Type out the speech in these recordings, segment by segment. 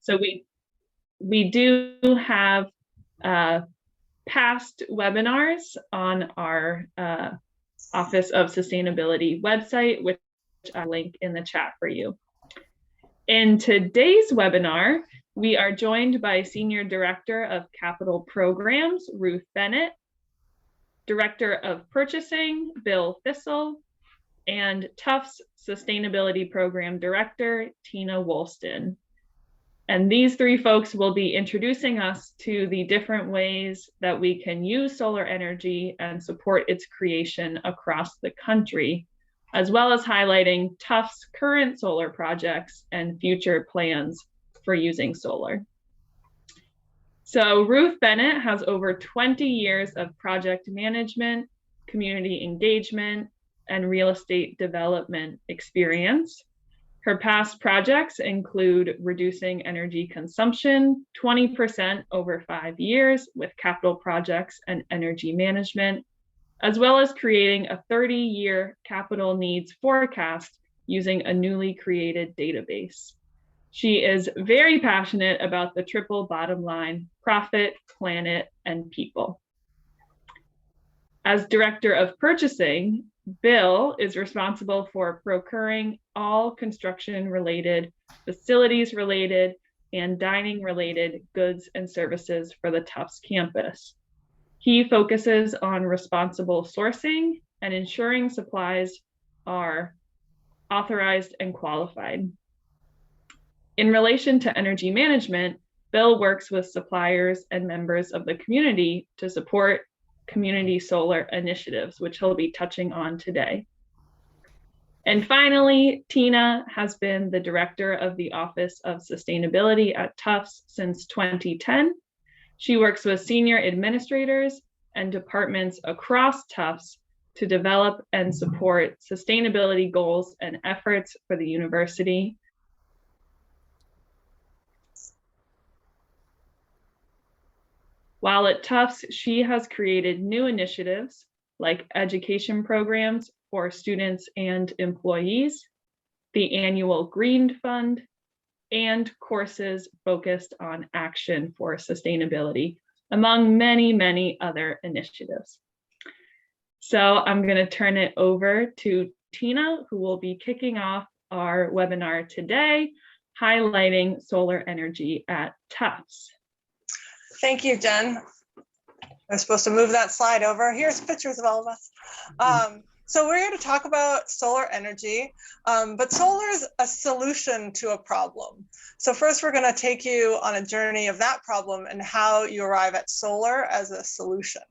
So we do have past webinars on our Office of Sustainability website, which I'll link in the chat for you. In today's webinar, we are joined by Senior Director of Capital Programs, Ruth Bennet, Director of Purchasing, Bill Thistle, and Tufts Sustainability Program Director, Tina Woolston. And these three folks will be introducing us to the different ways that we can use solar energy and support its creation across the country, as well as highlighting Tufts' current solar projects and future plans for using solar. So Ruth Bennet has over 20 years of project management, community engagement, and real estate development experience. Her past projects include reducing energy consumption 20% over 5 years with capital projects and energy management, as well as creating a 30-year capital needs forecast using a newly created database. She is very passionate about the triple bottom line: profit, planet, and people. As Director of Purchasing, Bill is responsible for procuring all construction-related, facilities-related, and dining-related goods and services for the Tufts campus. He focuses on responsible sourcing and ensuring supplies are authorized and qualified. In relation to energy management, Bill works with suppliers and members of the community to support community solar initiatives, which he'll be touching on today. And finally, Tina has been the director of the Office of Sustainability at Tufts since 2010. She works with senior administrators and departments across Tufts to develop and support sustainability goals and efforts for the university. While at Tufts, she has created new initiatives like education programs for students and employees, the annual Green Fund, and courses focused on action for sustainability, among many, many other initiatives. So I'm going to turn it over to Tina, who will be kicking off our webinar today, highlighting solar energy at Tufts. Thank you, Jen. I'm supposed to move that slide over. Here's pictures of all of us. So we're here to talk about solar energy, but solar is a solution to a problem. So first, we're going to take you on a journey of that problem and how you arrive at solar as a solution.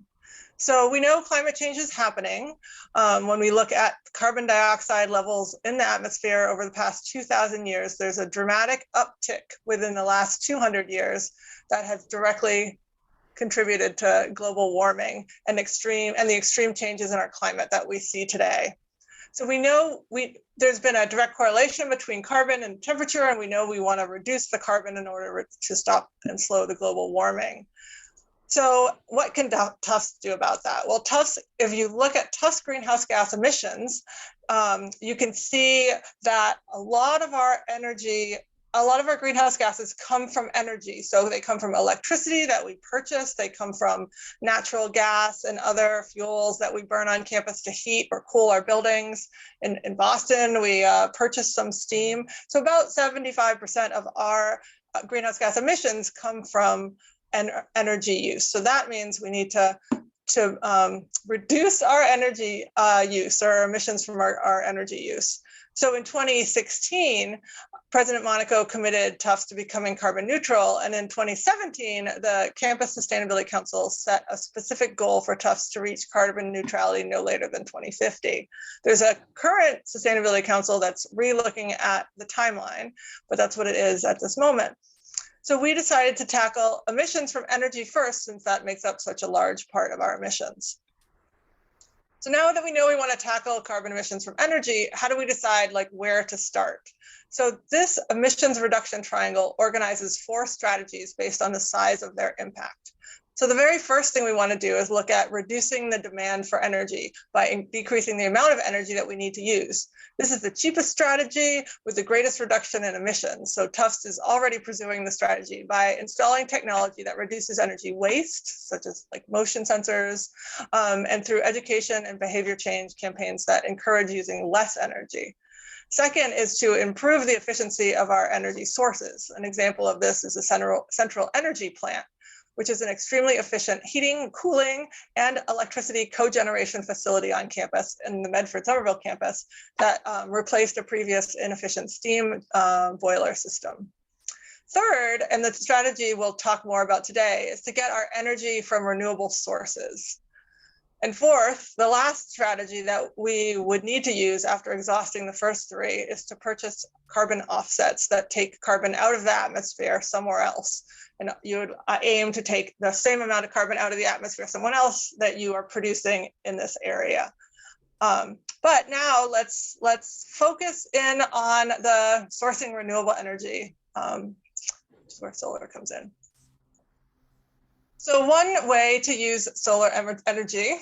So we know climate change is happening. When we look at carbon dioxide levels in the atmosphere over the past 2,000 years, there's a dramatic uptick within the last 200 years that has directly contributed to global warming and the extreme changes in our climate that we see today. So we know there's been a direct correlation between carbon and temperature, and we know we want to reduce the carbon in order to stop and slow the global warming. So what can Tufts do about that? Well, Tufts, if you look at Tufts greenhouse gas emissions, you can see that a lot of our greenhouse gases come from energy. So they come from electricity that we purchase, they come from natural gas and other fuels that we burn on campus to heat or cool our buildings. In Boston, we purchase some steam. So about 75% of our greenhouse gas emissions come from energy use. So that means we need to reduce our energy use or emissions from our energy use. So in 2016, President Monaco committed Tufts to becoming carbon neutral. And in 2017, the Campus Sustainability Council set a specific goal for Tufts to reach carbon neutrality no later than 2050. There's a current Sustainability Council that's re-looking at the timeline, but that's what it is at this moment. So we decided to tackle emissions from energy first, since that makes up such a large part of our emissions. So now that we know we want to tackle carbon emissions from energy, how do we decide where to start? So this emissions reduction triangle organizes 4 strategies based on the size of their impact. So the very first thing we want to do is look at reducing the demand for energy by decreasing the amount of energy that we need to use. This is the cheapest strategy with the greatest reduction in emissions. So Tufts is already pursuing the strategy by installing technology that reduces energy waste, such as like motion sensors, and through education and behavior change campaigns that encourage using less energy. Second is to improve the efficiency of our energy sources. An example of this is a central energy plant, which is an extremely efficient heating, cooling, and electricity cogeneration facility on campus in the Medford-Somerville campus that replaced a previous inefficient steam boiler system. Third, and the strategy we'll talk more about today, is to get our energy from renewable sources. And fourth, the last strategy that we would need to use after exhausting the first three is to purchase carbon offsets that take carbon out of the atmosphere somewhere else. And you would aim to take the same amount of carbon out of the atmosphere somewhere else that you are producing in this area. But now let's focus in on the sourcing renewable energy, which is where solar comes in. So one way to use solar energy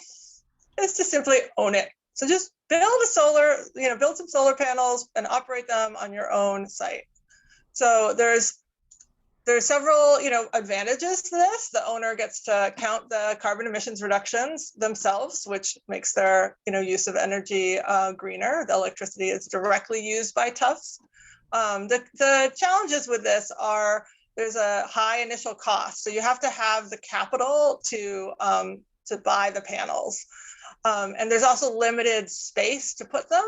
is to simply own it. So just build some solar panels and operate them on your own site. So there's several, advantages to this. The owner gets to count the carbon emissions reductions themselves, which makes their, use of energy greener. The electricity is directly used by Tufts. The challenges with this are there's a high initial cost. So you have to have the capital to buy the panels. And there's also limited space to put them.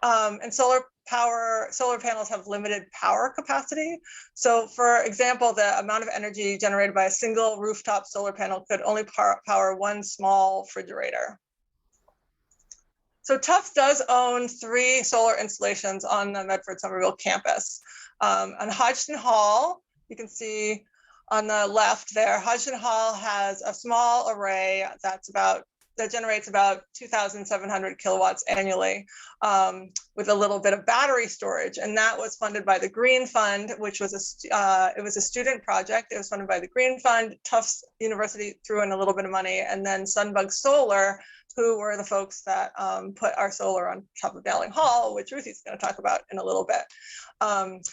And solar panels have limited power capacity. So for example, the amount of energy generated by a single rooftop solar panel could only power one small refrigerator. So Tufts does own 3 solar installations on the Medford-Somerville campus. On Hodgson Hall, you can see on the left there, Hodgson Hall has a small array that generates about 2,700 kilowatts annually, with a little bit of battery storage. And that was funded by the Green Fund, which was it was a student project. It was funded by the Green Fund. Tufts University threw in a little bit of money, and then Sunbug Solar, who were the folks that put our solar on top of Dowling Hall, which Ruthie's going to talk about in a little bit.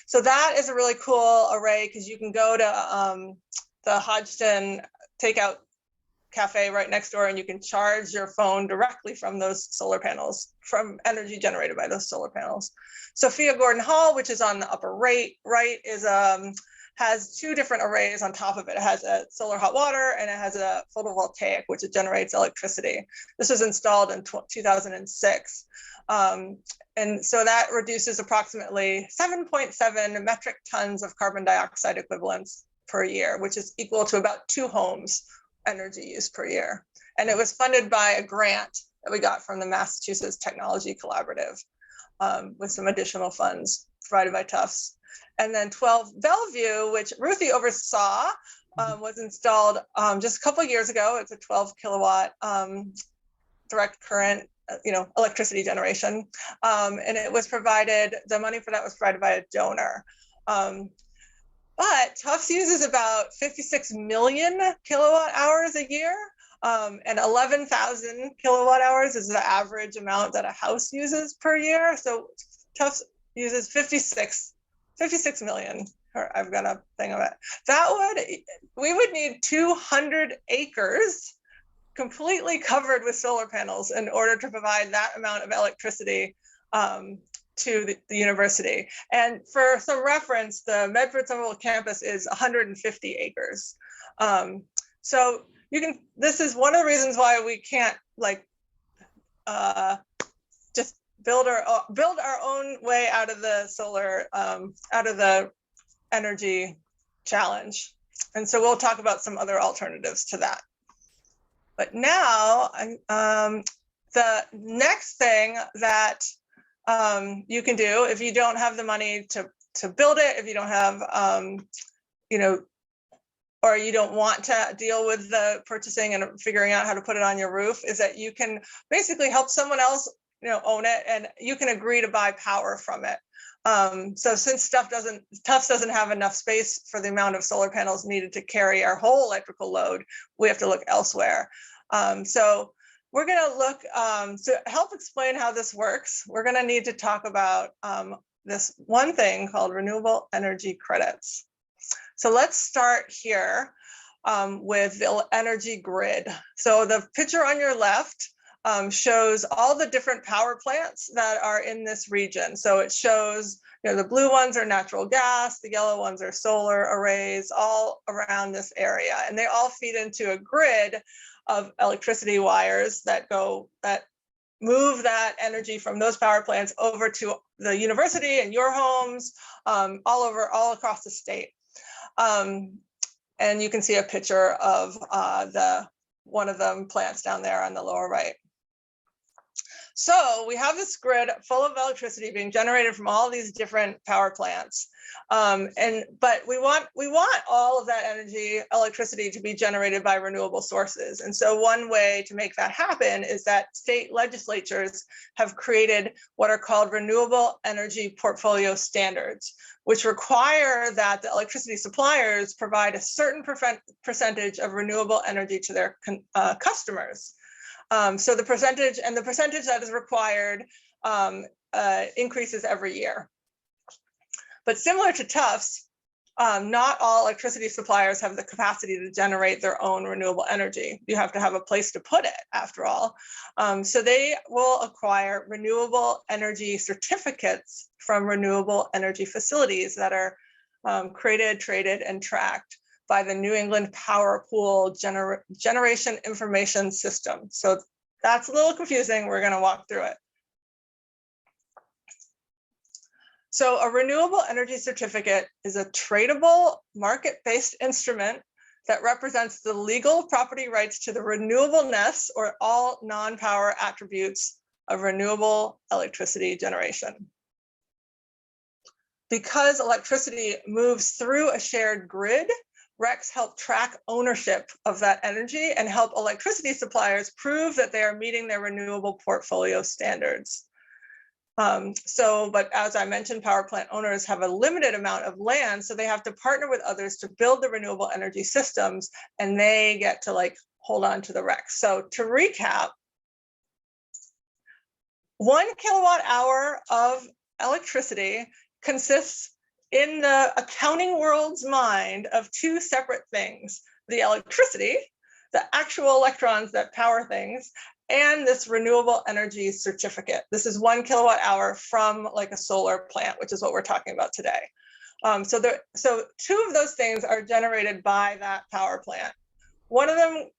So that is a really cool array because you can go to the Hodgson takeout cafe right next door, and you can charge your phone directly from those solar panels, from energy generated by those solar panels. Sophia Gordon Hall, which is on the upper right, is has 2 different arrays on top of it. It has a solar hot water and it has a photovoltaic, which it generates electricity. This was installed in 2006. And so that reduces approximately 7.7 metric tons of carbon dioxide equivalents per year, which is equal to about 2 homes energy use per year. And it was funded by a grant that we got from the Massachusetts Technology Collaborative, with some additional funds provided by Tufts. And then 12 Bellevue, which Ruthie oversaw, was installed just a couple of years ago. It's a 12 kilowatt direct current, electricity generation. And it was provided, the money for that was provided by a donor. But Tufts uses about 56 million kilowatt hours a year, and 11,000 kilowatt hours is the average amount that a house uses per year. So Tufts uses 56 million. I've got a thing of it. We would need 200 acres completely covered with solar panels in order to provide that amount of electricity to the university. And for some reference, the Medford-Somerville campus is 150 acres. So this is one of the reasons why we can't just build our own way out of the solar, out of the energy challenge. And so we'll talk about some other alternatives to that. But now, the next thing that you can do if you don't have the money to build it, if you don't have, or you don't want to deal with the purchasing and figuring out how to put it on your roof, is that you can basically help someone else, own it, and you can agree to buy power from it. So since Tufts doesn't have enough space for the amount of solar panels needed to carry our whole electrical load, we have to look elsewhere. So we're going to look to help explain how this works. We're going to need to talk about this one thing called renewable energy credits. So let's start here with the energy grid. So the picture on your left shows all the different power plants that are in this region. So it shows, the blue ones are natural gas, the yellow ones are solar arrays, all around this area. And they all feed into a grid of electricity wires that move that energy from those power plants over to the university and your homes, all across the state. And you can see a picture of one of them plants down there on the lower right. So we have this grid full of electricity being generated from all these different power plants. But we want all of that electricity to be generated by renewable sources. And so one way to make that happen is that state legislatures have created what are called renewable energy portfolio standards, which require that the electricity suppliers provide a certain percentage of renewable energy to their customers. So the percentage that is required increases every year. But similar to Tufts, not all electricity suppliers have the capacity to generate their own renewable energy. You have to have a place to put it, after all. So they will acquire renewable energy certificates from renewable energy facilities that are created, traded, and tracked by the New England Power Pool Generation Information System. So that's a little confusing. We're going to walk through it. So a renewable energy certificate is a tradable market-based instrument that represents the legal property rights to the renewableness or all non-power attributes of renewable electricity generation. Because electricity moves through a shared grid, RECs help track ownership of that energy and help electricity suppliers prove that they are meeting their renewable portfolio standards. But as I mentioned, power plant owners have a limited amount of land, so they have to partner with others to build the renewable energy systems, and they get to hold on to the RECs. So to recap, 1 kilowatt hour of electricity consists in the accounting world's mind of two separate things: the electricity, the actual electrons that power things, and this renewable energy certificate. This is 1 kilowatt hour from a solar plant, which is what we're talking about today. So two of those things are generated by that power plant. One of them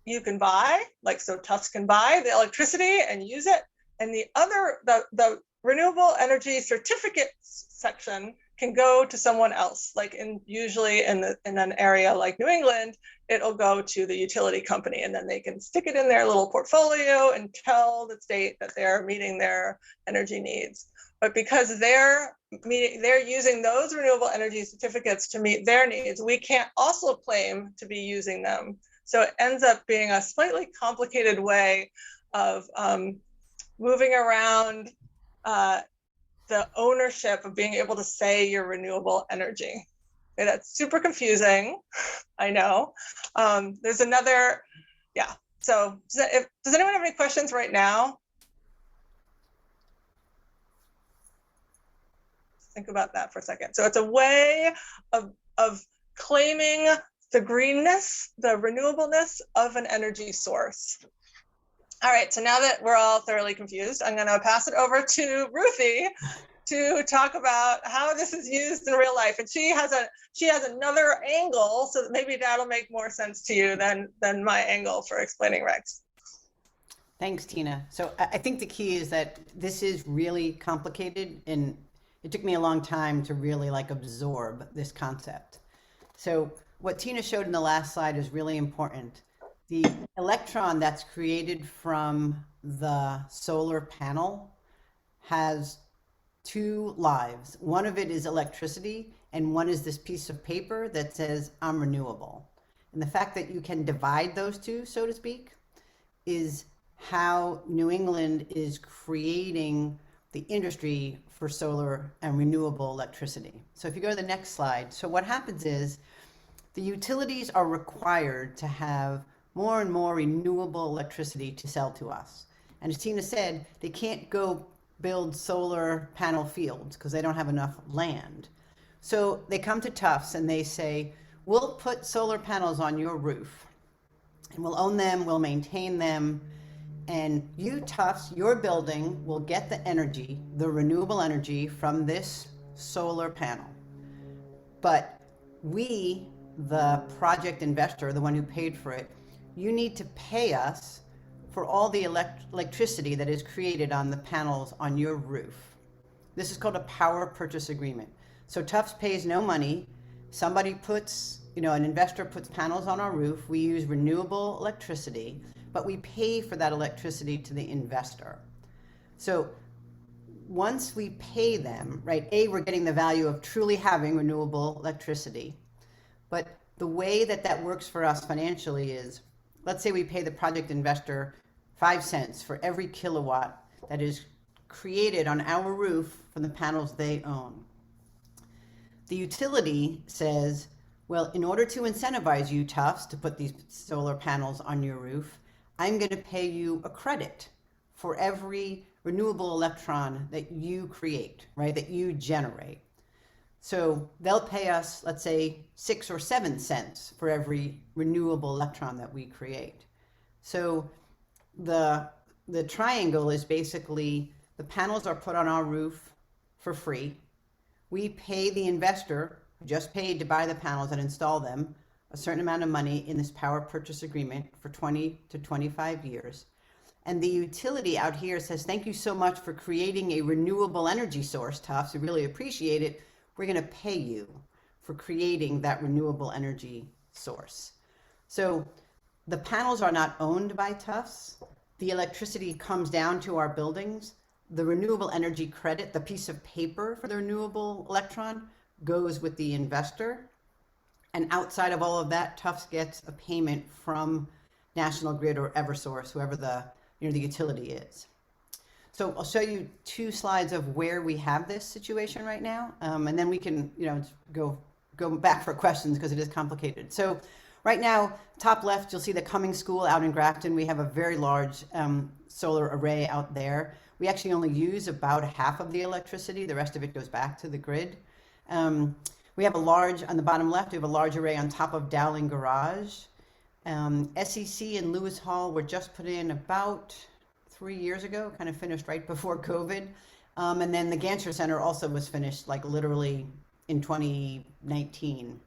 you can buy, so Tufts can buy the electricity and use it. And the other, the renewable energy certificate section can go to someone else, usually in an area like New England, it'll go to the utility company, and then they can stick it in their little portfolio and tell the state that they're meeting their energy needs. But because they're using those renewable energy certificates to meet their needs, we can't also claim to be using them. So it ends up being a slightly complicated way of moving around the ownership of being able to say your renewable energy. Okay, that's super confusing, I know. There's another, yeah. So does anyone have any questions right now? Think about that for a second. So it's a way of claiming the greenness, the renewableness of an energy source. All right, so now that we're all thoroughly confused, I'm going to pass it over to Ruthie to talk about how this is used in real life. And she has another angle, so that maybe that'll make more sense to you than my angle for explaining RECs. Thanks, Tina. So I think the key is that this is really complicated, and it took me a long time to really absorb this concept. So what Tina showed in the last slide is really important. The electron that's created from the solar panel has two lives. One of it is electricity, and one is this piece of paper that says I'm renewable. And the fact that you can divide those two, so to speak, is how New England is creating the industry for solar and renewable electricity. So if you go to the next slide, so what happens is the utilities are required to have more and more renewable electricity to sell to us. And as Tina said, they can't go build solar panel fields because they don't have enough land. So they come to Tufts and they say, we'll put solar panels on your roof and we'll own them, we'll maintain them, and you, Tufts, your building will get the energy, the renewable energy from this solar panel. But we, the project investor, the one who paid for it, you need to pay us for all the electricity that is created on the panels on your roof. This is called a power purchase agreement. So Tufts pays no money. Somebody puts, an investor puts panels on our roof. We use renewable electricity, but we pay for that electricity to the investor. So once we pay them, right, we're getting the value of truly having renewable electricity. But the way that works for us financially is, let's say we pay the project investor 5 cents for every kilowatt that is created on our roof from the panels they own. The utility says, well, in order to incentivize you, Tufts, to put these solar panels on your roof, I'm going to pay you a credit for every renewable electron that you create, right, that you generate. So they'll pay us, let's say, 6 or 7 cents for every renewable electron that we create. So the triangle is basically the panels are put on our roof for free. We pay the investor, who just paid to buy the panels and install them, a certain amount of money in this power purchase agreement for 20 to 25 years. And the utility out here says, thank you so much for creating a renewable energy source, Tufts. We really appreciate it. We're going to pay you for creating that renewable energy source. So the panels are not owned by Tufts. The electricity comes down to our buildings. The renewable energy credit, the piece of paper for the renewable electron, goes with the investor. And outside of all of that, Tufts gets a payment from National Grid or Eversource, whoever the utility is. So I'll show you 2 slides of where we have this situation right now, and then we can go back for questions because it is complicated. So right now, top left, you'll see the Cummings School out in Grafton. We have a very large solar array out there. We actually only use about half of the electricity. The rest of it goes back to the grid. We have a large, on the bottom left, we have a large array on top of Dowling Garage. SEC and Lewis Hall were just put in about 3 years ago, kind of finished right before COVID. And then the Ganser Center also was finished like literally in 2019.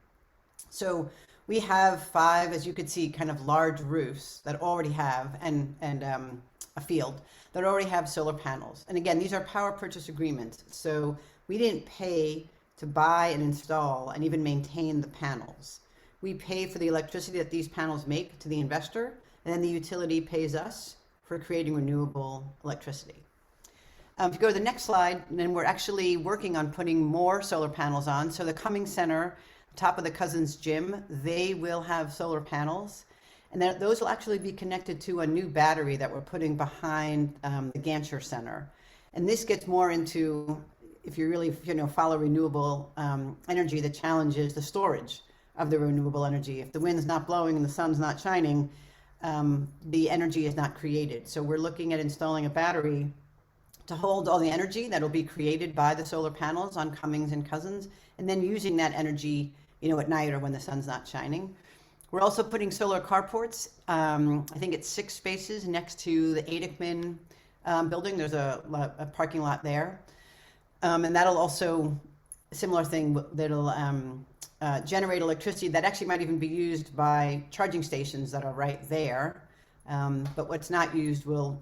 So we have 5, as you could see, kind of large roofs that already have, and a field that already have solar panels. And again, these are power purchase agreements. So we didn't pay to buy and install and even maintain the panels. We pay for the electricity that these panels make to the investor, and then the utility pays us for creating renewable electricity. If you go to the next slide, then we're actually working on putting more solar panels on. So the Cummings Center, top of the Cousins Gym, they will have solar panels. And then those will actually be connected to a new battery that we're putting behind the Ganser Center. And this gets more into, if you really follow renewable energy, the challenge is the storage of the renewable energy. If the wind's not blowing and the sun's not shining, the energy is not created. So we're looking at installing a battery to hold all the energy that will be created by the solar panels on Cummings and Cousins, and then using that energy, at night or when the sun's not shining. We're also putting solar carports. I think it's 6 spaces next to the Adekman building. There's a parking lot there. And that'll also, similar thing, that'll generate electricity that actually might even be used by charging stations that are right there. But what's not used will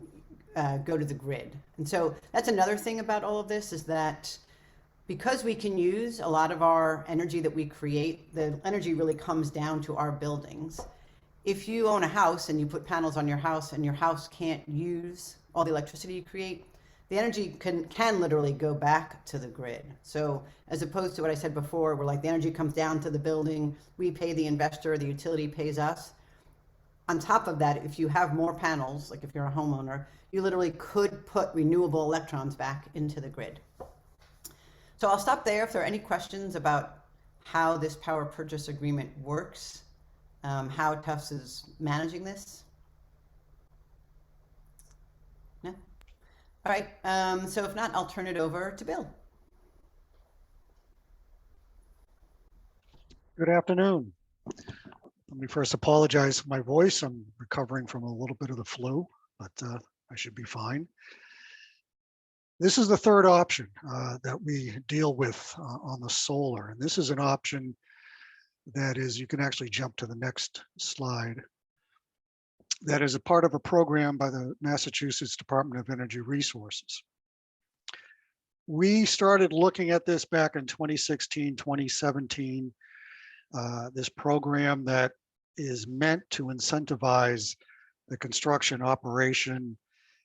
go to the grid. And so that's another thing about all of this, is that because we can use a lot of our energy that we create, the energy really comes down to our buildings. If you own a house and you put panels on your house and your house can't use all the electricity you create, the energy can literally go back to the grid. So as opposed to what I said before, where like the energy comes down to the building, we pay the investor, the utility pays us. on top of that, if you have more panels, like if you're a homeowner, you literally could put renewable electrons back into the grid. So I'll stop there. If there are any questions about how this power purchase agreement works, how Tufts is managing this. No? All right, so if not, I'll turn it over to Bill. Good afternoon. Let me first apologize for my voice. I'm recovering from a little bit of the flu, but I should be fine. This is the third option that we deal with on the solar. And this is an option that is, you can actually jump to the next slide. That is a part of a program by the Massachusetts Department of Energy Resources. We started looking at this back in 2016, 2017. This program that is meant to incentivize the construction, operation,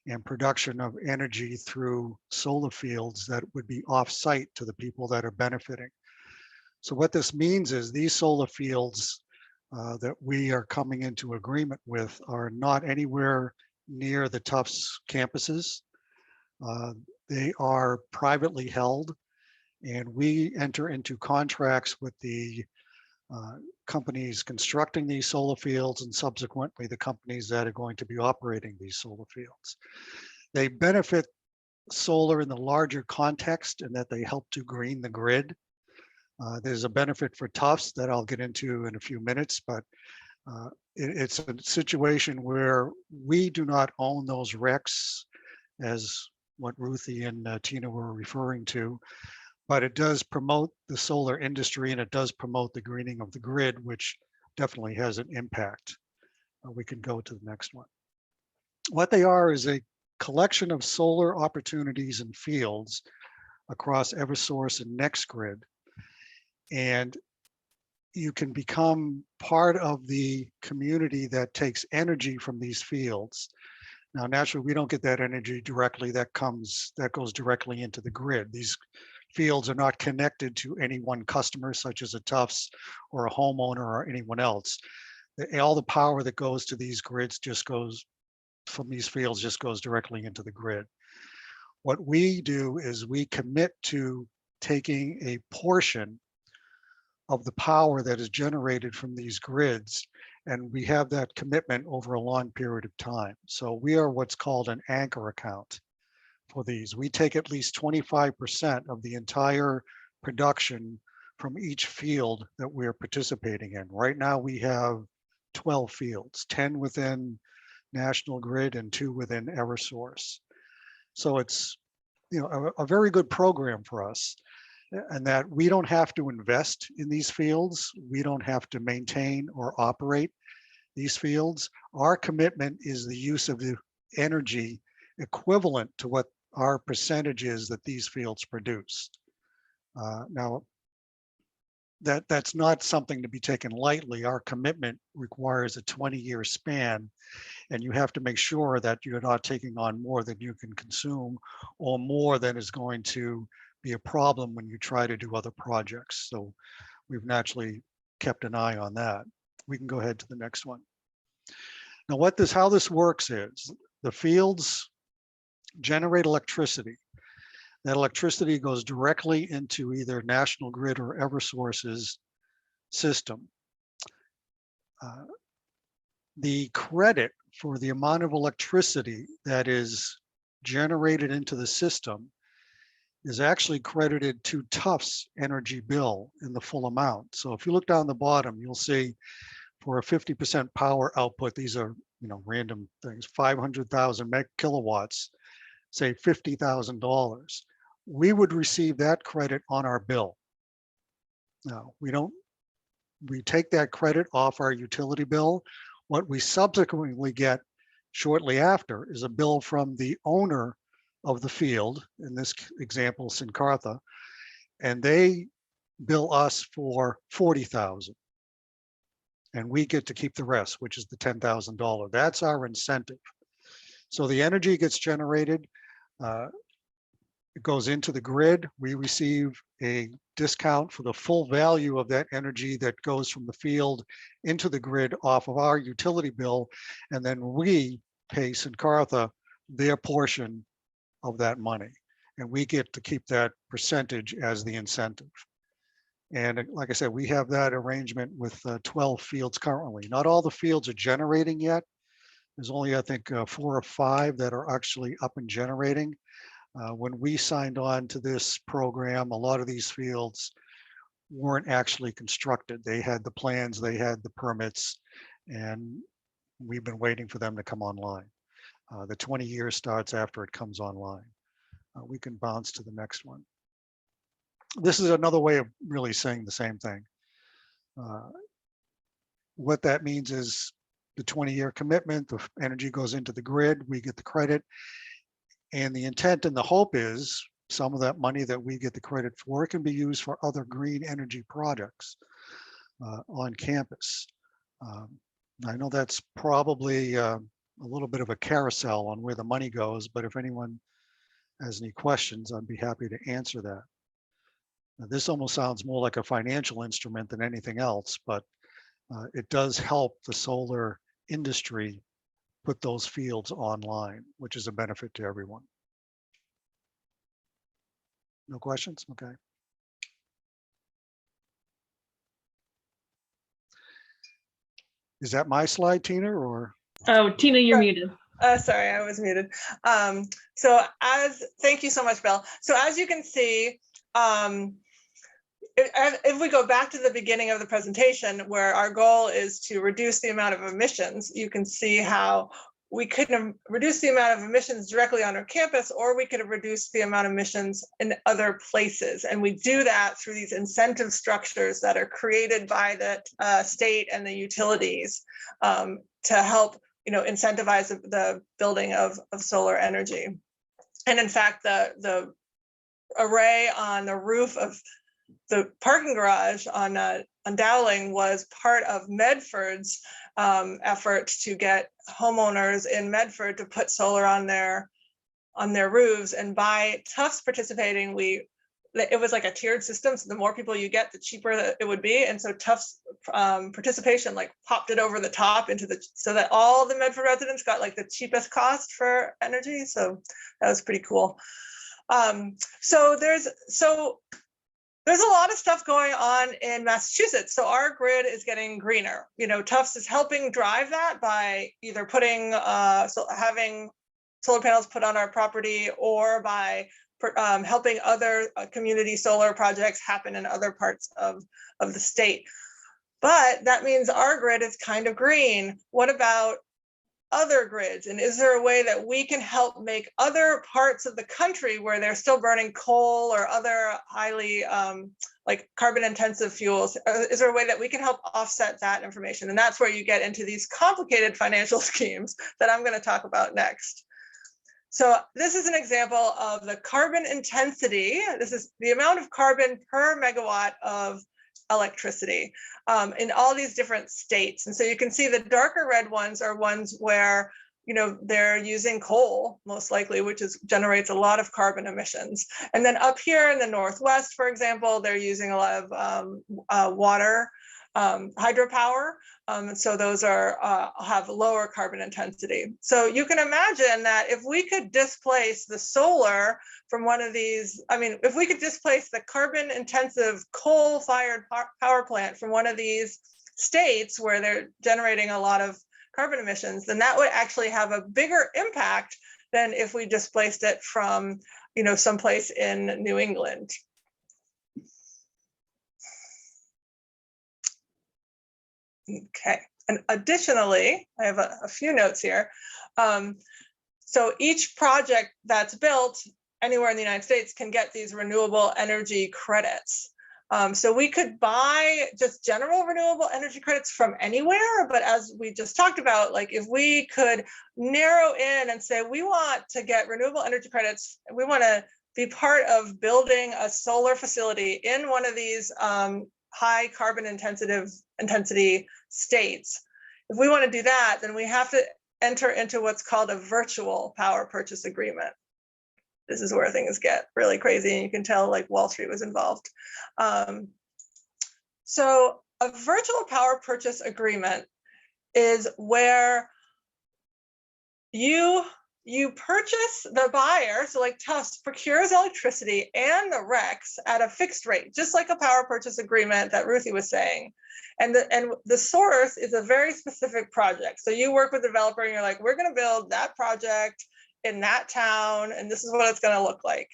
and production of energy through solar fields that would be off-site to the people that are benefiting. So what this means is these solar fields that we are coming into agreement with are not anywhere near the Tufts campuses. They are privately held, and we enter into contracts with the companies constructing these solar fields and subsequently the companies that are going to be operating these solar fields. They benefit solar in the larger context in that they help to green the grid. There's a benefit for Tufts that I'll get into in a few minutes, but it's a situation where we do not own those RECs as what Ruthie and Tina were referring to. But it does promote the solar industry and it does promote the greening of the grid, which definitely has an impact. We can go to the next one. What they are is a collection of solar opportunities and fields across Eversource and NextGrid. And you can become part of the community that takes energy from these fields. Now, naturally, we don't get that energy directly. That goes directly into the grid. These fields are not connected to any one customer, such as a Tufts or a homeowner or anyone else. All the power that goes to these grids just goes from these fields, just goes directly into the grid. What we do is we commit to taking a portion of the power that is generated from these grids, and we have that commitment over a long period of time. So we are what's called an anchor account for these. We take at least 25% of the entire production from each field that we're participating in. Right now we have 12 fields, 10 within National Grid and 2 within Eversource. So it's, you know, a very good program for us, and that we don't have to invest in these fields. We don't have to maintain or operate these fields. Our commitment is the use of the energy equivalent to what our percentage is that these fields produce. Now, that's not something to be taken lightly. Our commitment requires a 20-year span, and you have to make sure that you're not taking on more than you can consume or more than is going to be a problem when you try to do other projects. So we've naturally kept an eye on that. We can go ahead to the next one. Now, how this works is the fields generate electricity. That electricity goes directly into either National Grid or Eversource's system. The credit for the amount of electricity that is generated into the system is actually credited to Tufts energy bill in the full amount. So if you look down the bottom, you'll see for a 50% power output, these are, you know, random things, 500,000 kilowatts, say $50,000. We would receive that credit on our bill. Now, we take that credit off our utility bill. What we subsequently get shortly after is a bill from the owner of the field, in this example, Sincartha, and they bill us for $40,000. And we get to keep the rest, which is the $10,000. That's our incentive. So the energy gets generated, it goes into the grid. We receive a discount for the full value of that energy that goes from the field into the grid off of our utility bill. And then we pay Sincartha their portion of that money. And we get to keep that percentage as the incentive. And like I said, we have that arrangement with 12 fields currently. Not all the fields are generating yet. There's only, I think, 4 or 5 that are actually up and generating. When we signed on to this program, a lot of these fields weren't actually constructed. They had the plans, they had the permits, and we've been waiting for them to come online. The 20 years starts after it comes online. We can bounce to the next one. This is another way of really saying the same thing. What that means is the 20-year commitment, the energy goes into the grid, we get the credit. And the intent and the hope is some of that money that we get the credit for can be used for other green energy projects on campus. I know that's probably a little bit of a carousel on where the money goes, but if anyone has any questions, I'd be happy to answer that. Now, this almost sounds more like a financial instrument than anything else, but it does help the solar industry put those fields online, which is a benefit to everyone. No questions? Okay. Is that my slide, Tina, or? Oh, Tina, you're muted. Sorry, I was muted. Thank you so much, Bill. So as you can see, if we go back to the beginning of the presentation where our goal is to reduce the amount of emissions, you can see how we could have reduced the amount of emissions directly on our campus, or we could have reduced the amount of emissions in other places. And we do that through these incentive structures that are created by the state and the utilities to help, incentivize the building of solar energy. And in fact, the array on the roof of the parking garage on Dowling was part of Medford's effort to get homeowners in Medford to put solar on their roofs. And by Tufts participating, it was like a tiered system. So the more people you get, the cheaper it would be. And so Tufts participation popped it over the top so that all the Medford residents got the cheapest cost for energy. So that was pretty cool. So there's a lot of stuff going on in Massachusetts. So our grid is getting greener. Tufts is helping drive that by either having solar panels put on our property, or by helping other community solar projects happen in other parts of the state. But that means our grid is kind of green. What about other grids? And is there a way that we can help make other parts of the country where they're still burning coal or other highly carbon intensive fuels? Is there a way that we can help offset that information? And that's where you get into these complicated financial schemes that I'm going to talk about next. So this is an example of the carbon intensity. This is the amount of carbon per megawatt of electricity in all these different states. And so you can see the darker red ones are ones where they're using coal, most likely, which generates a lot of carbon emissions. And then up here in the Northwest, for example, they're using a lot of water, hydropower. So those have lower carbon intensity. So you can imagine that if we could displace the solar from one of these, if we could displace the carbon intensive coal-fired power plant from one of these states where they're generating a lot of carbon emissions, then that would actually have a bigger impact than if we displaced it from, someplace in New England. Okay, and additionally, I have a few notes here. So each project that's built anywhere in the United States can get these renewable energy credits. So we could buy just general renewable energy credits from anywhere, but as we just talked about, if we could narrow in and say, we want to get renewable energy credits, we want to be part of building a solar facility in one of these high carbon intensity states. If we want to do that, then we have to enter into what's called a virtual power purchase agreement. this is where things get really crazy, and you can tell like Wall Street was involved. So a virtual power purchase agreement is where you purchase, the buyer, so like Tufts procures electricity and the RECs at a fixed rate, just like a power purchase agreement that Ruthie was saying. And the source is a very specific project. So you work with the developer and you're like, we're going to build that project in that town, and this is what it's going to look like.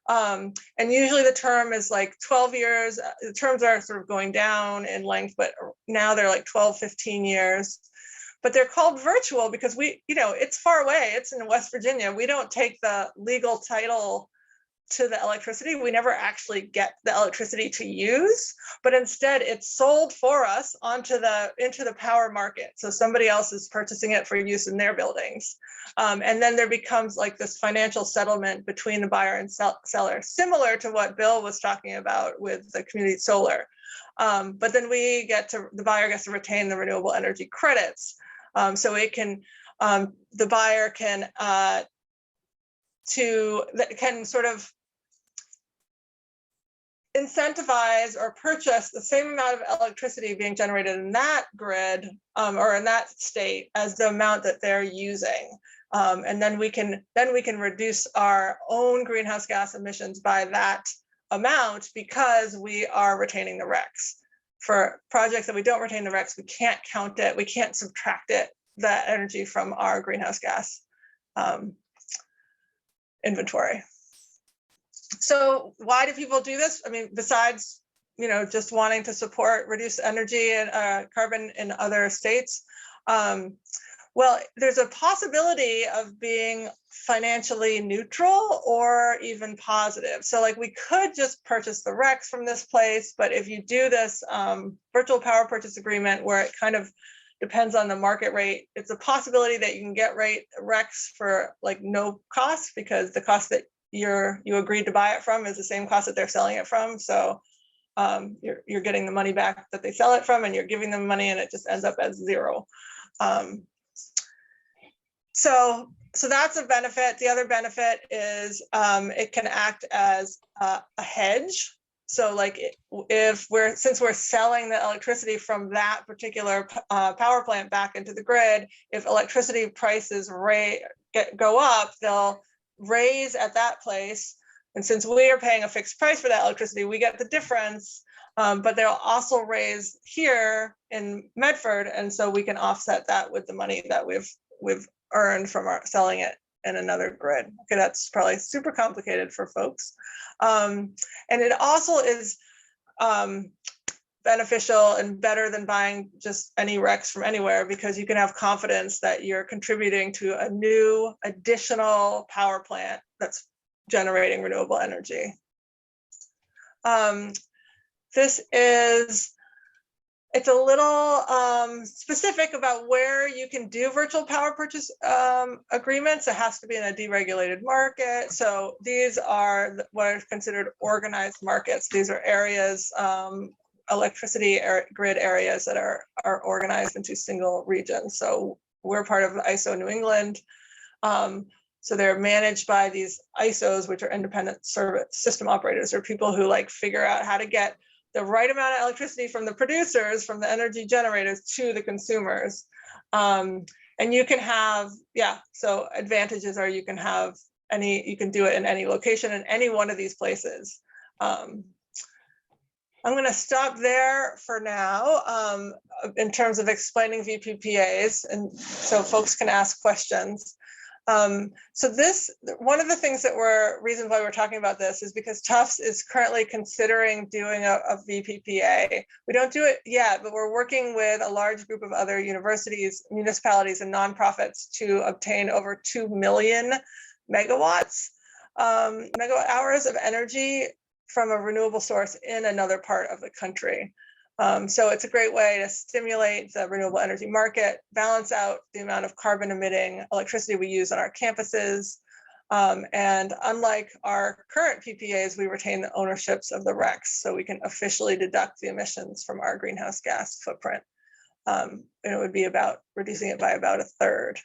And usually the term is like 12 years. The terms are sort of going down in length, but now they're like 12, 15 years. But they're called virtual because it's far away. It's in West Virginia. We don't take the legal title to the electricity. We never actually get the electricity to use, but instead it's sold for us into the power market. So somebody else is purchasing it for use in their buildings. And then there becomes like this financial settlement between the buyer and seller, similar to what Bill was talking about with the community solar. But then the buyer gets to retain the renewable energy credits. So it can, the buyer can sort of incentivize or purchase the same amount of electricity being generated in that grid or in that state as the amount that they're using. And then we can reduce our own greenhouse gas emissions by that amount because we are retaining the RECs. For projects that we don't retain the RECs, we can't count it, we can't subtract it, that energy from our greenhouse gas inventory. So why do people do this? I mean, besides, just wanting to support reduced energy and carbon in other states, well, there's a possibility of being financially neutral or even positive. So like we could just purchase the RECs from this place, but if you do this virtual power purchase agreement where it kind of depends on the market rate, it's a possibility that you can get RECs for like no cost, because the cost that you agreed to buy it from is the same cost that they're selling it from. So you're getting the money back that they sell it from, and you're giving them money, and it just ends up as zero. So that's a benefit. The other benefit is it can act as a hedge. So like since we're selling the electricity from that particular power plant back into the grid, if electricity prices go up, they'll raise at that place. And since we are paying a fixed price for that electricity, we get the difference, but they'll also raise here in Medford. And so we can offset that with the money that we've earned from selling it in another grid. Okay, that's probably super complicated for folks. And it also is beneficial and better than buying just any RECs from anywhere, because you can have confidence that you're contributing to a new additional power plant that's generating renewable energy. It's a little specific about where you can do virtual power purchase agreements. It has to be in a deregulated market. So these are what are considered organized markets. These are areas, electricity grid areas that are organized into single regions. So we're part of the ISO New England. So they're managed by these ISOs, which are independent service system operators, or people who like figure out how to get the right amount of electricity from the producers, from the energy generators to the consumers. And you can have, so advantages are you can do it in any location in any one of these places. I'm going to stop there for now in terms of explaining VPPAs, and so folks can ask questions. So one of the things reasons why we're talking about this is because Tufts is currently considering doing a VPPA. We don't do it yet, but we're working with a large group of other universities, municipalities, and nonprofits to obtain over 2 million megawatt hours of energy from a renewable source in another part of the country. So it's a great way to stimulate the renewable energy market, balance out the amount of carbon emitting electricity we use on our campuses. And unlike our current PPAs, we retain the ownerships of the RECs, so we can officially deduct the emissions from our greenhouse gas footprint. And it would be about reducing it by about a third.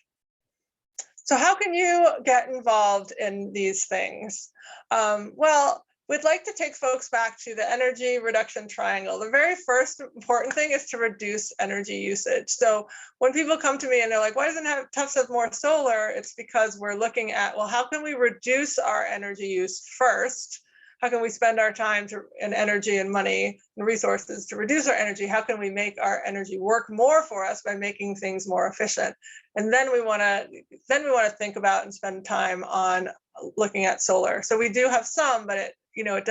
So how can you get involved in these things? Well, we'd like to take folks back to the energy reduction triangle. The very first important thing is to reduce energy usage. So when people come to me and they're like, why doesn't Tufts have more solar? It's because we're looking at, well, how can we reduce our energy use first? How can we spend our time and energy and money and resources to reduce our energy? How can we make our energy work more for us by making things more efficient? And then we want to think about and spend time on looking at solar. So we do have some, but it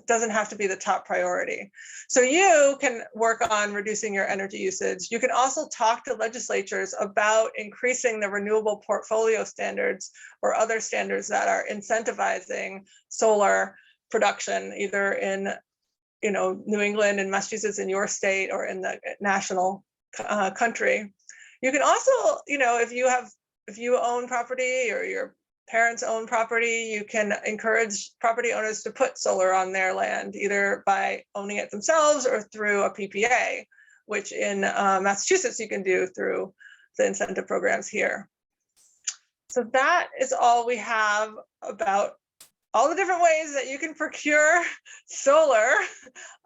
doesn't have to be the top priority. So you can work on reducing your energy usage. You can also talk to legislatures about increasing the renewable portfolio standards or other standards that are incentivizing solar production, either in New England and Massachusetts in your state or in the national country. You can also, if you own property or your parents own property, you can encourage property owners to put solar on their land, either by owning it themselves or through a PPA, which in Massachusetts you can do through the incentive programs here. So that is all we have about all the different ways that you can procure solar.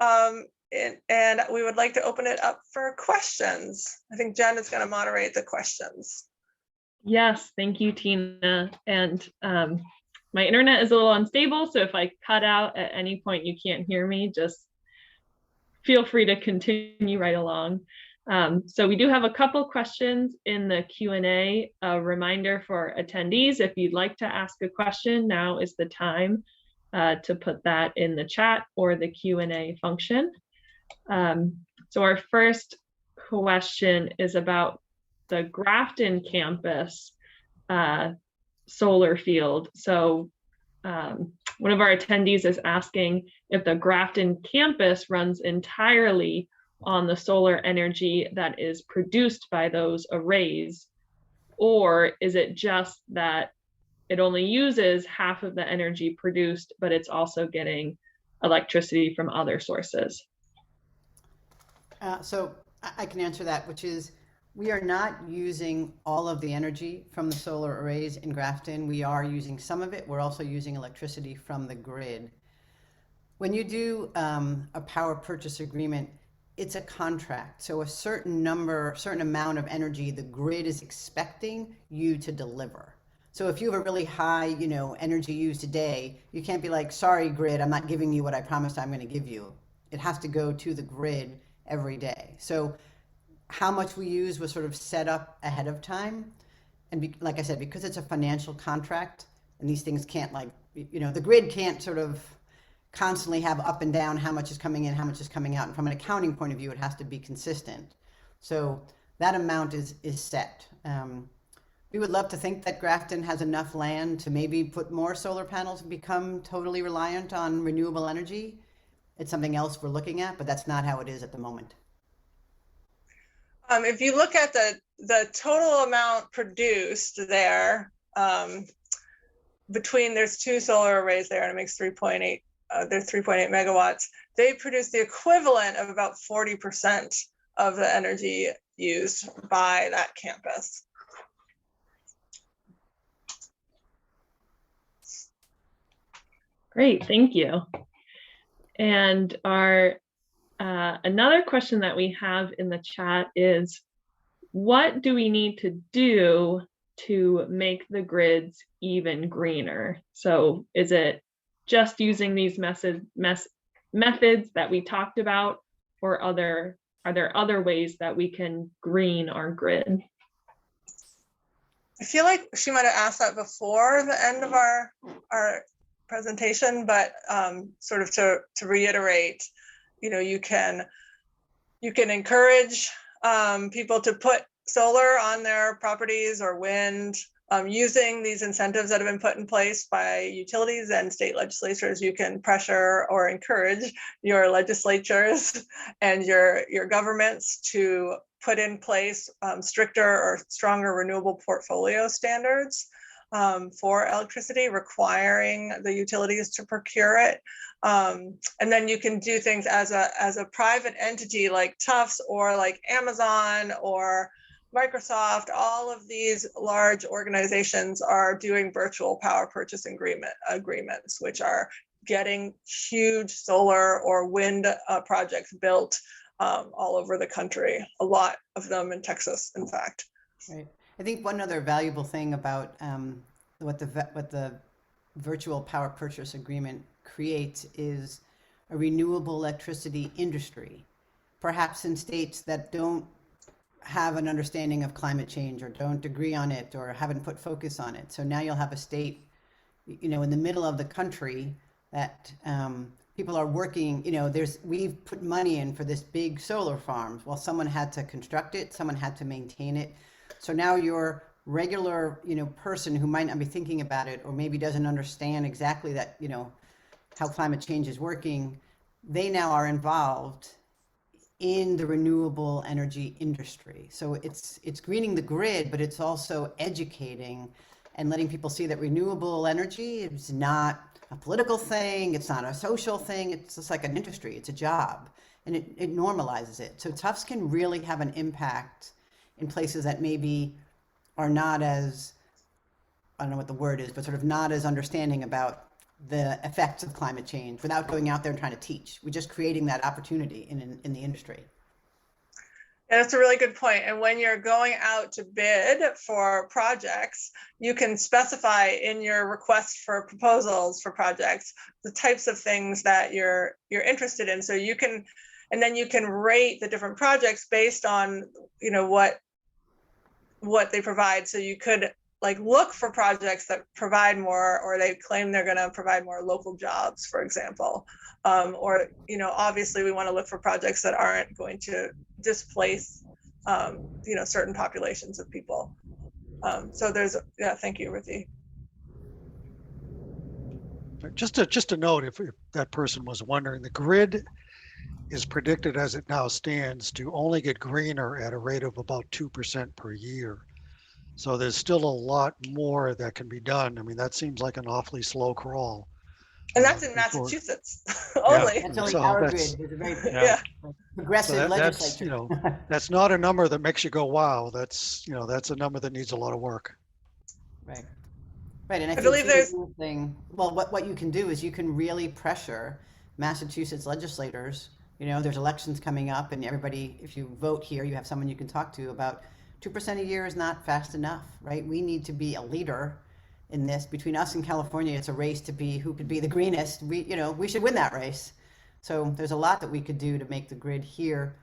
And we would like to open it up for questions. I think Jen is going to moderate the questions. Yes, thank you, Tina. And my internet is a little unstable, so if I cut out at any point you can't hear me, just feel free to continue right along. So we do have a couple questions in the Q&A. A reminder for attendees, if you'd like to ask a question, now is the time to put that in the chat or the Q&A function. So our first question is about the Grafton campus solar field. So one of our attendees is asking if the Grafton campus runs entirely on the solar energy that is produced by those arrays, or is it just that it only uses half of the energy produced, but it's also getting electricity from other sources? So I can answer that, which is we are not using all of the energy from the solar arrays in Grafton. We are using some of it. We're also using electricity from the grid. When you do a power purchase agreement, it's a contract. So a certain amount of energy the grid is expecting you to deliver. So if you have a really high, energy used today, you can't be like, sorry, grid, I'm not giving you what I promised I'm going to give you. It has to go to the grid every day. So how much we use was sort of set up ahead of time. And like I said, because it's a financial contract and these things can't the grid can't sort of constantly have up and down how much is coming in, how much is coming out. And from an accounting point of view, it has to be consistent. So that amount is set. We would love to think that Grafton has enough land to maybe put more solar panels and become totally reliant on renewable energy. It's something else we're looking at, but that's not how it is at the moment. If you look at the total amount produced there, there's two solar arrays there, and it makes 3.8. They're 3.8 megawatts. They produce the equivalent of about 40% of the energy used by that campus. Great, thank you. And our another question that we have in the chat is, what do we need to do to make the grids even greener? So is it just using these methods that we talked about, or are there other ways that we can green our grid? I feel like she might have asked that before the end of our presentation, but sort of to reiterate, you can encourage people to put solar on their properties or wind using these incentives that have been put in place by utilities and state legislatures. You can pressure or encourage your legislatures and your governments to put in place stricter or stronger renewable portfolio standards for electricity, requiring the utilities to procure it. And then you can do things as a private entity like Tufts or like Amazon or Microsoft, all of these large organizations are doing virtual power purchase agreements, which are getting huge solar or wind projects built all over the country. A lot of them in Texas, in fact. Right. I think one other valuable thing about what the virtual power purchase agreement creates is a renewable electricity industry, perhaps in states that don't have an understanding of climate change or don't agree on it or haven't put focus on it. So now you'll have a state, in the middle of the country that people are working, we've put money in for this big solar farms. Well, someone had to construct it, someone had to maintain it. So now your regular, person who might not be thinking about it or maybe doesn't understand exactly that, how climate change is working, they now are involved in the renewable energy industry. So it's greening the grid, but it's also educating and letting people see that renewable energy is not a political thing, it's not a social thing, it's just like an industry, it's a job, and it normalizes it. So Tufts can really have an impact in places that maybe are not as, I don't know what the word is, but sort of not as understanding about the effects of climate change without going out there and trying to teach. We're just creating that opportunity in the industry. And that's a really good point. And when you're going out to bid for projects, you can specify in your request for proposals for projects the types of things that you're interested in. So you can, and then you can rate the different projects based on what they provide. So you could look for projects that provide more, or they claim they're going to provide more local jobs, for example. Or obviously we want to look for projects that aren't going to displace certain populations of people. So thank you, Ruthie. Just to note, if that person was wondering, the grid is predicted as it now stands to only get greener at a rate of about 2% per year. So there's still a lot more that can be done. I mean, that seems like an awfully slow crawl. And that's in Massachusetts only. That's only So our that's- grid. There's a very progressive So legislature. that's not a number that makes you go, wow. That's a number that needs a lot of work. Right. Right. And I think believe there's what you can do is you can really pressure Massachusetts legislators. There's elections coming up, and everybody, if you vote here, you have someone you can talk to about 2% a year is not fast enough, right? We need to be a leader in this. Between us and California, it's a race to be who could be the greenest. We should win that race. So there's a lot that we could do to make the grid here,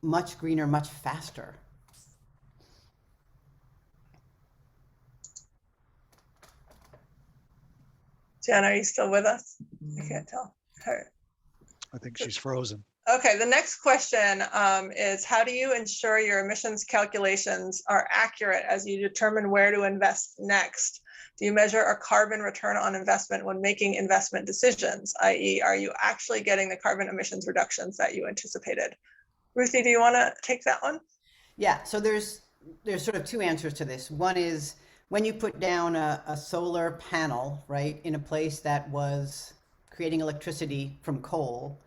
much greener, much faster. Jen, are you still with us? I can't tell. Her. I think she's frozen. Okay, the next question is, how do you ensure your emissions calculations are accurate as you determine where to invest next? Do you measure a carbon return on investment when making investment decisions, i.e., are you actually getting the carbon emissions reductions that you anticipated? Ruthie, do you want to take that one? Yeah, so there's sort of two answers to this. One is when you put down a solar panel, right, in a place that was creating electricity from coal,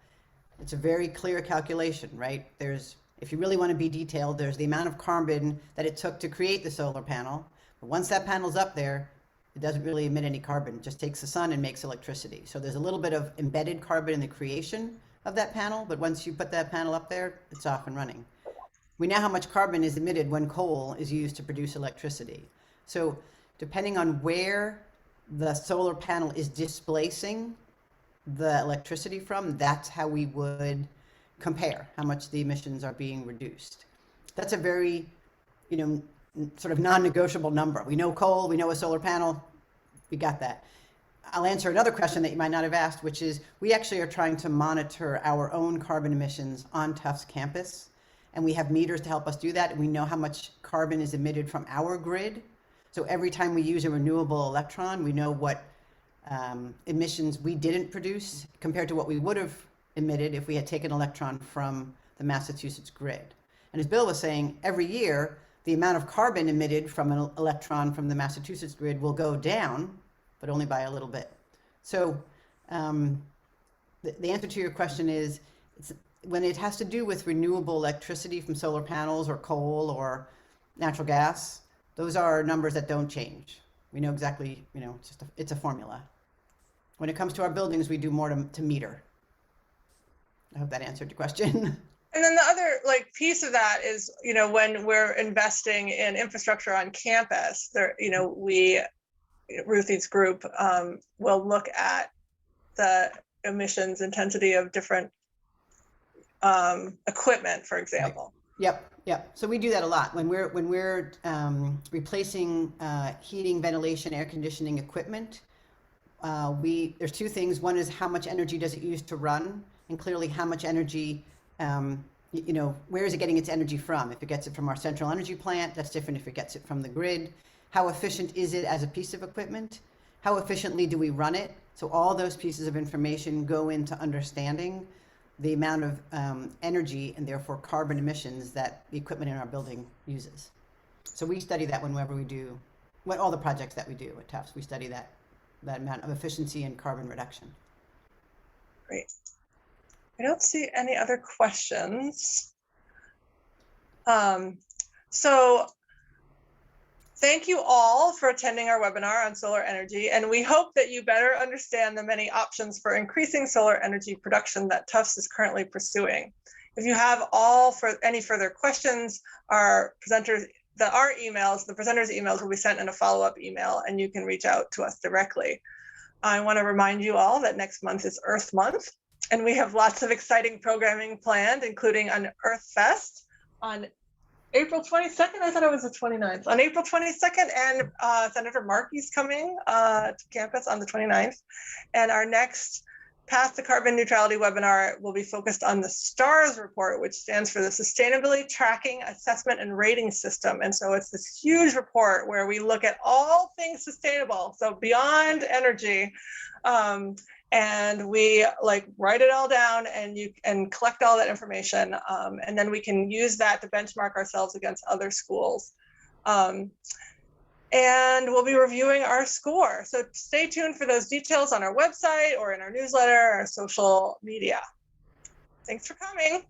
it's a very clear calculation, right? If you really want to be detailed, there's the amount of carbon that it took to create the solar panel. But once that panel's up there, it doesn't really emit any carbon. It just takes the sun and makes electricity. So there's a little bit of embedded carbon in the creation of that panel, but once you put that panel up there, it's off and running. We know how much carbon is emitted when coal is used to produce electricity. So depending on where the solar panel is displacing the electricity from, that's how we would compare how much the emissions are being reduced. That's a very, sort of non-negotiable number. We know coal, we know a solar panel, we got that. I'll answer another question that you might not have asked, which is we actually are trying to monitor our own carbon emissions on Tufts campus, and we have meters to help us do that, and we know how much carbon is emitted from our grid. So every time we use a renewable electron, we know what emissions we didn't produce compared to what we would have emitted if we had taken an electron from the Massachusetts grid. And as Bill was saying, every year, the amount of carbon emitted from an electron from the Massachusetts grid will go down, but only by a little bit. So the answer to your question is, when it has to do with renewable electricity from solar panels or coal or natural gas, those are numbers that don't change. We know exactly, it's a formula. When it comes to our buildings, we do more to meter. I hope that answered your question. And then the other piece of that is, when we're investing in infrastructure on campus, there, Ruthie's group will look at the emissions intensity of different equipment, for example. Right. Yep. So we do that a lot when we're replacing heating, ventilation, air conditioning equipment. There's two things. One is how much energy does it use to run, and clearly how much energy, where is it getting its energy from? If it gets it from our central energy plant, that's different if it gets it from the grid. How efficient is it as a piece of equipment? How efficiently do we run it? So all those pieces of information go into understanding the amount of energy and therefore carbon emissions that the equipment in our building uses. So we study that whenever we do, all the projects that we do at Tufts, we study that amount of efficiency and carbon reduction. Great. I don't see any other questions. So thank you all for attending our webinar on solar energy, and we hope that you better understand the many options for increasing solar energy production that Tufts is currently pursuing. If you have any further questions, the presenters' emails will be sent in a follow-up email, and you can reach out to us directly. I want to remind you all that next month is Earth Month, and we have lots of exciting programming planned, including an Earth Fest on April 22nd. I thought it was the 29th. On April 22nd, and Senator Markey's coming to campus on the 29th. And our next Path to Carbon Neutrality webinar will be focused on the STARS report, which stands for the Sustainability Tracking, Assessment, and Rating System. And so it's this huge report where we look at all things sustainable, so beyond energy. And we write it all down and collect all that information. And then we can use that to benchmark ourselves against other schools. And we'll be reviewing our score. So stay tuned for those details on our website or in our newsletter, our social media. Thanks for coming.